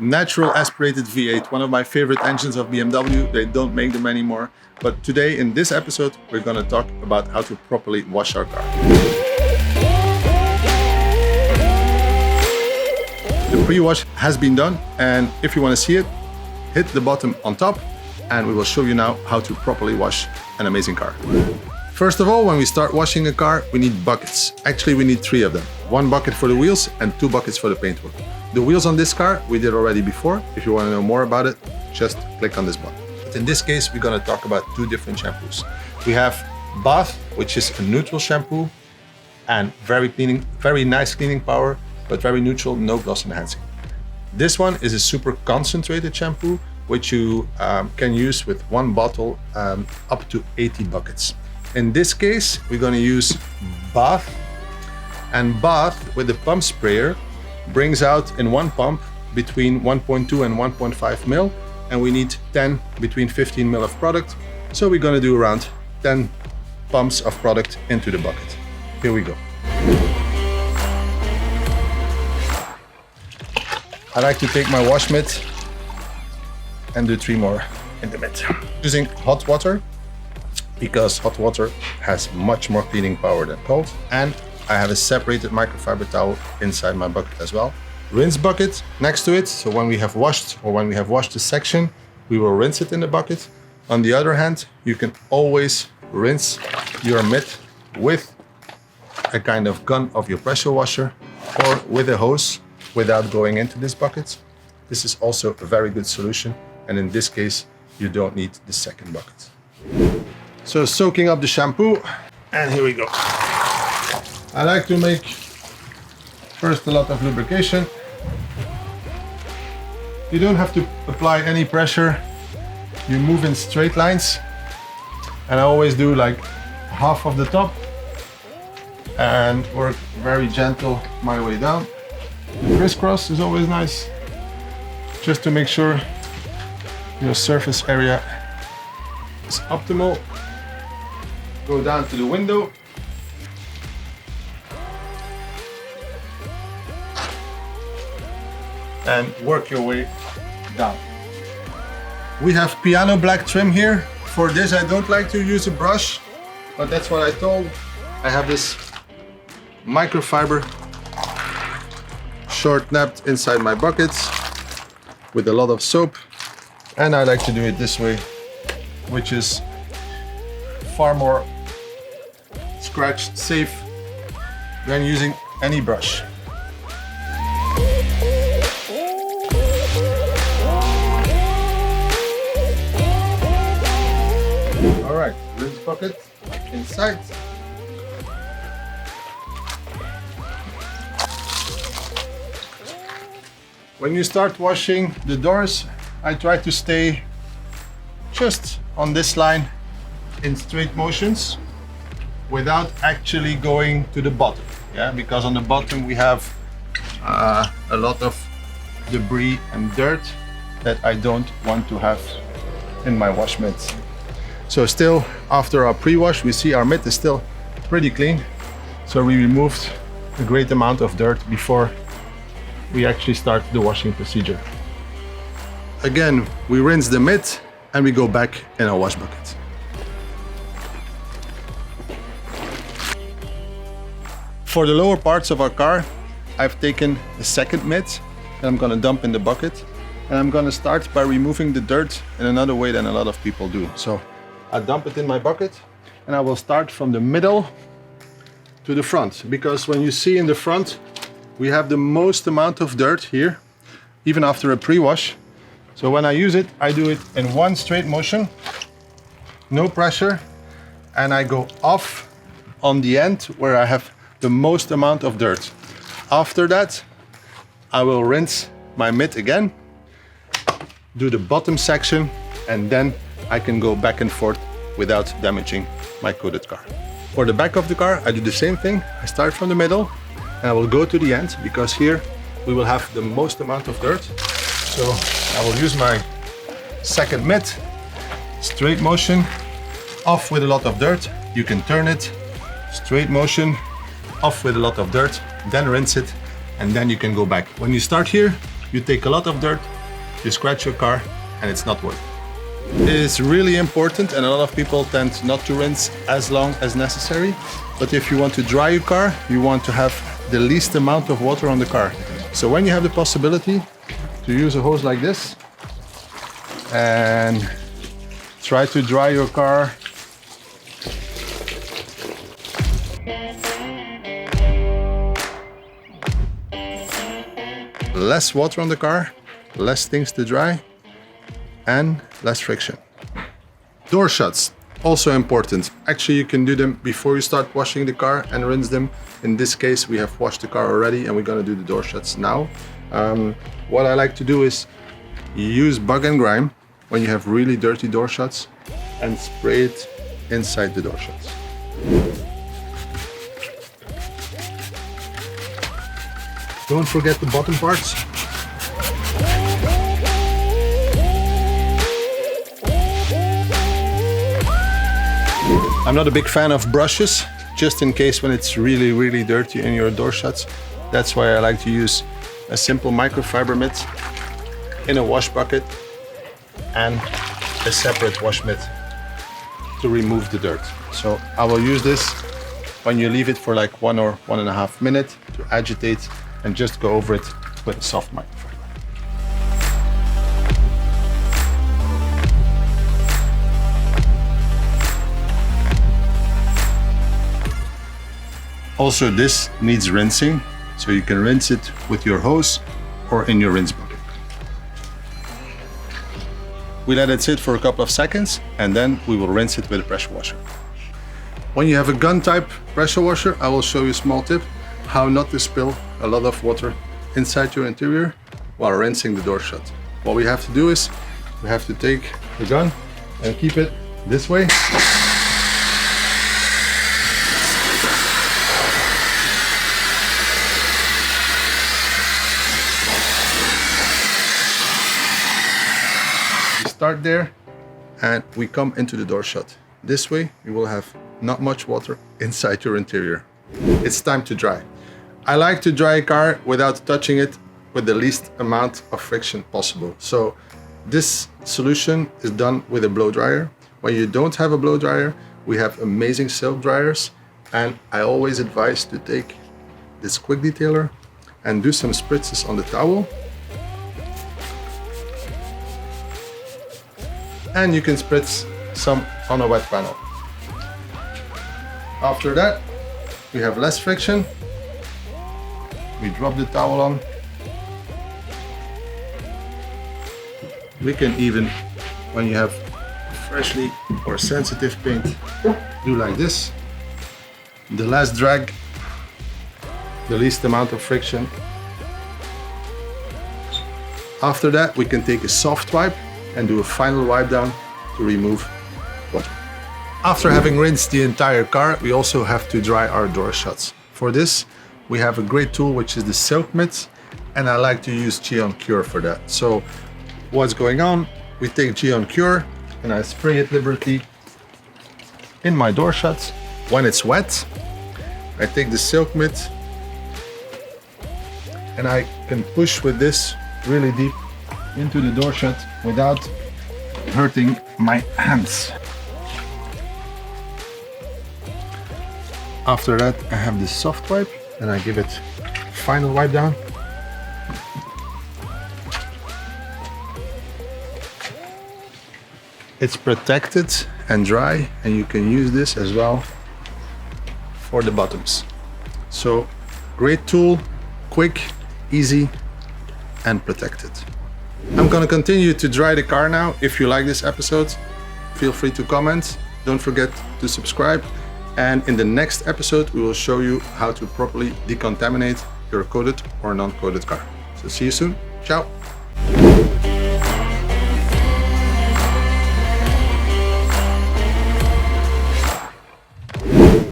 natural aspirated V8, one of my favorite engines of BMW. They don't make them anymore. But today in this episode, we're going to talk about how to properly wash our car. The pre-wash has been done, and if you want to see it, hit the button on top and we will show you now how to properly wash an amazing car. First of all, when we start washing a car, we need buckets. Actually, we need 3 of them. 1 bucket for the wheels and 2 buckets for the paintwork. The wheels on this car we did already before. If you want to know more about it, just click on this button. But in this case, we're going to talk about 2 different shampoos. We have Bath, which is a neutral shampoo and very nice cleaning power, but very neutral, no gloss enhancing. This one is a super concentrated shampoo, which you can use with 1 bottle up to 80 buckets. In this case, we're going to use Bath, and Bath with the pump sprayer brings out in 1 pump between 1.2 and 1.5 mil, and we need 10 between 15 mil of product. So we're going to do around 10 pumps of product into the bucket. Here we go. I like to take my wash mitt and do 3 more in the mitt. Using hot water, because hot water has much more cleaning power than cold. And I have a separated microfiber towel inside my bucket as well. Rinse bucket next to it. So when we have washed the section, we will rinse it in the bucket. On the other hand, you can always rinse your mitt with a kind of gun of your pressure washer or with a hose without going into this bucket. This is also a very good solution. And in this case, you don't need the second bucket. So soaking up the shampoo, and here we go. I like to make first a lot of lubrication. You don't have to apply any pressure. You move in straight lines. And I always do like half of the top and work very gentle my way down. The crisscross is always nice, just to make sure your surface area is optimal. Go down to the window. And work your way down. We have piano black trim here. For this, I don't like to use a brush, but that's what I told. I have this microfiber short napped inside my buckets with a lot of soap. And I like to do it this way, which is far more scratch safe than using any brush. All right, rinse bucket inside. When you start washing the doors, I try to stay just on this line in straight motions without actually going to the bottom. Yeah, because on the bottom we have a lot of debris and dirt that I don't want to have in my wash mitt. So still, after our pre-wash, we see our mitt is still pretty clean. So we removed a great amount of dirt before we actually start the washing procedure. Again, we rinse the mitt and we go back in our wash bucket. For the lower parts of our car, I've taken a second mitt and I'm gonna dump in the bucket. And I'm gonna start by removing the dirt in another way than a lot of people do. So I dump it in my bucket and I will start from the middle to the front. Because when you see in the front, we have the most amount of dirt here, even after a pre-wash. So when I use it, I do it in 1 straight motion, no pressure, and I go off on the end where I have the most amount of dirt. After that, I will rinse my mitt again, do the bottom section, and then I can go back and forth without damaging my coated car. For the back of the car, I do the same thing. I start from the middle and I will go to the end because here we will have the most amount of dirt. So I will use my second mitt, straight motion, off with a lot of dirt. You can turn it, straight motion, off with a lot of dirt, then rinse it, and then you can go back. When you start here, you take a lot of dirt, you scratch your car and it's not worth it. It's really important, and a lot of people tend not to rinse as long as necessary. But if you want to dry your car, you want to have the least amount of water on the car. So when you have the possibility to use a hose like this and try to dry your car less water on the car, less things to dry, and less friction. Door shuts, also important. Actually, you can do them before you start washing the car and rinse them. In this case, we have washed the car already and we're gonna do the door shuts now. What I like to do is use Bug&Grime when you have really dirty door shuts and spray it inside the door shuts. Don't forget the bottom parts. I'm not a big fan of brushes, just in case when it's really, really dirty in your door shuts. That's why I like to use a simple microfiber mitt in a wash bucket and a separate wash mitt to remove the dirt. So I will use this when you leave it for like 1 or 1.5 minutes to agitate and just go over it with a soft microfiber. Also, this needs rinsing, so you can rinse it with your hose or in your rinse bucket. We let it sit for a couple of seconds and then we will rinse it with a pressure washer. When you have a gun type pressure washer, I will show you a small tip how not to spill a lot of water inside your interior while rinsing the door shut. What we have to do is we have to take the gun and keep it this way. We start there and we come into the door shut. This way you will have not much water inside your interior. It's time to dry. I like to dry a car without touching it with the least amount of friction possible. So this solution is done with a blow dryer. When you don't have a blow dryer, we have amazing silk dryers, and I always advise to take this QuickDetailer and do some spritzes on the towel. And you can spritz some on a wet panel. After that, we have less friction. We drop the towel on. We can even, when you have freshly or sensitive paint, do like this. The less drag, the least amount of friction. After that, we can take a soft wipe and do a final wipe down to remove water. After having rinsed the entire car, we also have to dry our door shuts. For this, we have a great tool, which is the SilkMitt, and I like to use GYEON Cure for that. So what's going on? We take GYEON Cure and I spray it liberally in my door shuts. When it's wet, I take the SilkMitt and I can push with this really deep into the door shut without hurting my hands. After that, I have this soft wipe and I give it final wipe down. It's protected and dry, and you can use this as well for the bottoms. So great tool, quick, easy, and protected. I'm gonna continue to dry the car now. If you like this episode, feel free to comment. Don't forget to subscribe. And in the next episode, we will show you how to properly decontaminate your coated or non-coated car. So see you soon. Ciao.